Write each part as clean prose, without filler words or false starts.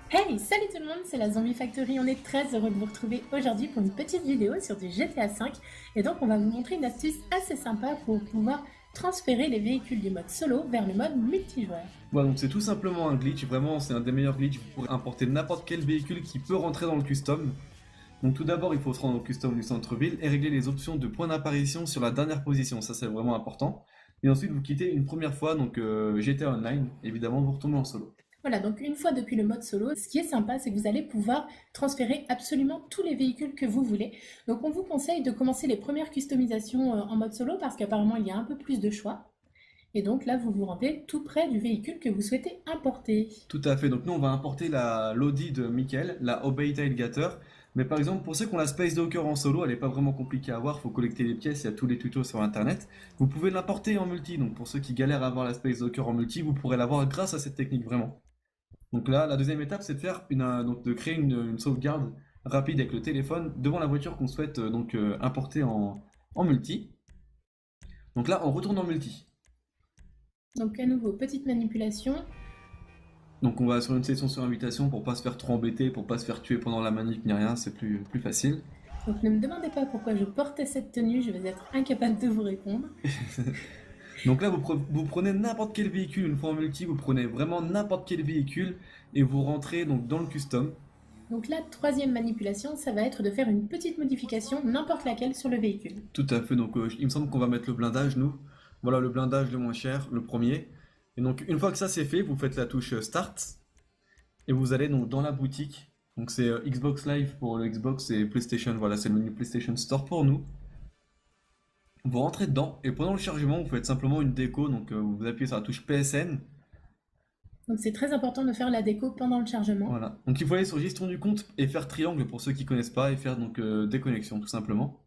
Hey, salut tout le monde, c'est la Zombie Factory. On est très heureux de vous retrouver aujourd'hui pour une petite vidéo sur du GTA V. Et donc, on va vous montrer une astuce assez sympa pour pouvoir transférer les véhicules du mode solo vers le mode multijoueur. Voilà, donc c'est tout simplement un glitch, vraiment c'est un des meilleurs glitches, vous pourrez importer n'importe quel véhicule qui peut rentrer dans le custom. Donc tout d'abord il faut se rendre au custom du centre-ville et régler les options de points d'apparition sur la dernière position, ça c'est vraiment important. Et ensuite vous quittez une première fois, donc GTA Online, évidemment vous retournez en solo. Voilà, donc une fois depuis le mode solo, ce qui est sympa, c'est que vous allez pouvoir transférer absolument tous les véhicules que vous voulez. Donc on vous conseille de commencer les premières customisations en mode solo parce qu'apparemment il y a un peu plus de choix. Et donc là, vous vous rendez tout près du véhicule que vous souhaitez importer. Tout à fait, donc nous on va importer la l'Audi de Michael, la Obey Tailgater. Mais par exemple, pour ceux qui ont la Space Docker en solo, elle n'est pas vraiment compliquée à avoir, il faut collecter les pièces, il y a tous les tutos sur internet. Vous pouvez l'importer en multi, donc pour ceux qui galèrent à avoir la Space Docker en multi, vous pourrez l'avoir grâce à cette technique vraiment. Donc là, la deuxième étape, c'est de faire donc de créer une sauvegarde rapide avec le téléphone devant la voiture qu'on souhaite importer en multi. Donc là, on retourne en multi. Donc à nouveau, petite manipulation. Donc on va sur une session sur invitation pour pas se faire trop embêter, pour pas se faire tuer pendant la manip ni rien, c'est plus facile. Donc ne me demandez pas pourquoi je portais cette tenue, je vais être incapable de vous répondre. Donc là, vous prenez n'importe quel véhicule, une fois en multi, vous prenez vraiment n'importe quel véhicule et vous rentrez donc dans le custom. Donc la troisième manipulation, ça va être de faire une petite modification, n'importe laquelle, sur le véhicule. Tout à fait, donc il me semble qu'on va mettre le blindage, nous. Voilà le blindage le moins cher, le premier. Et donc une fois que ça c'est fait, vous faites la touche Start et vous allez donc dans la boutique. Donc c'est Xbox Live pour le Xbox et PlayStation, voilà c'est le menu PlayStation Store pour nous. Vous rentrez dedans et pendant le chargement vous faites simplement une déco, donc vous appuyez sur la touche PSN. Donc c'est très important de faire la déco pendant le chargement. Voilà. Donc il faut aller sur gestion du compte et faire triangle pour ceux qui connaissent pas et faire donc déconnexion tout simplement.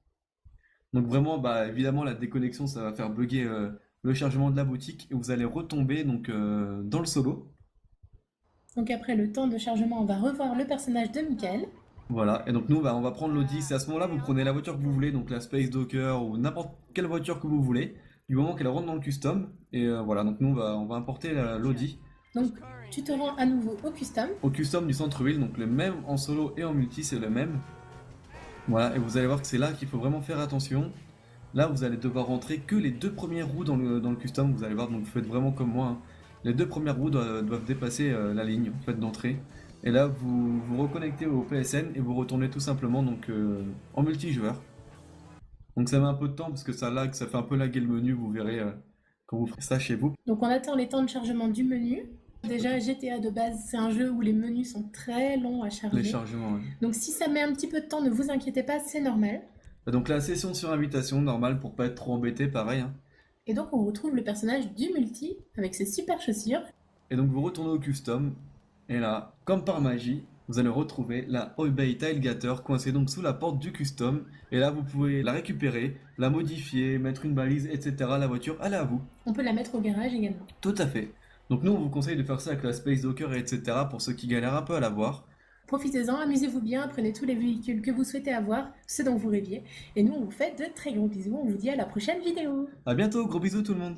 Donc vraiment, bah évidemment la déconnexion ça va faire bugger le chargement de la boutique et vous allez retomber donc dans le solo. Donc après le temps de chargement, on va revoir le personnage de Michael. Voilà. Et donc nous on va prendre l'Audi. C'est à ce moment-là vous prenez la voiture que vous voulez, donc la Space Docker ou n'importe quelle voiture que vous voulez, du moment qu'elle rentre dans le custom. Et voilà. Donc nous on va importer l'Audi Donc tu te rends à nouveau au custom. au custom du centre-ville. Donc le même en solo et en multi c'est le même. Voilà. Et vous allez voir que c'est là qu'il faut vraiment faire attention. Là, vous allez devoir rentrer que les deux premières roues dans le custom. Vous allez voir, donc vous faites vraiment comme moi, hein. Les deux premières roues doivent dépasser la ligne en fait, d'entrée. Et là, vous vous reconnectez au PSN et vous retournez tout simplement donc, en multijoueur. Donc ça met un peu de temps parce que ça lag, ça fait un peu laguer le menu, vous verrez quand vous ferez ça chez vous. Donc on attend les temps de chargement du menu. Déjà GTA de base, c'est un jeu où les menus sont très longs à Les charger. chargements, ouais. Donc si ça met un petit peu de temps, ne vous inquiétez pas, c'est normal. Donc la session sur invitation, normale pour pas être trop embêté, pareil, hein. Et donc on retrouve le personnage du multi avec ses super chaussures. Et donc vous retournez au custom, et là, comme par magie, vous allez retrouver la Obey Tailgater coincée donc sous la porte du custom. Et là, vous pouvez la récupérer, la modifier, mettre une balise, etc. La voiture, elle est à vous. On peut la mettre au garage également. Tout à fait. Donc nous, on vous conseille de faire ça avec la Space Docker, etc. pour ceux qui galèrent un peu à l'avoir. Profitez-en, amusez-vous bien, prenez tous les véhicules que vous souhaitez avoir, ceux dont vous rêviez. Et nous, on vous fait de très gros bisous, on vous dit à la prochaine vidéo. À bientôt, gros bisous tout le monde.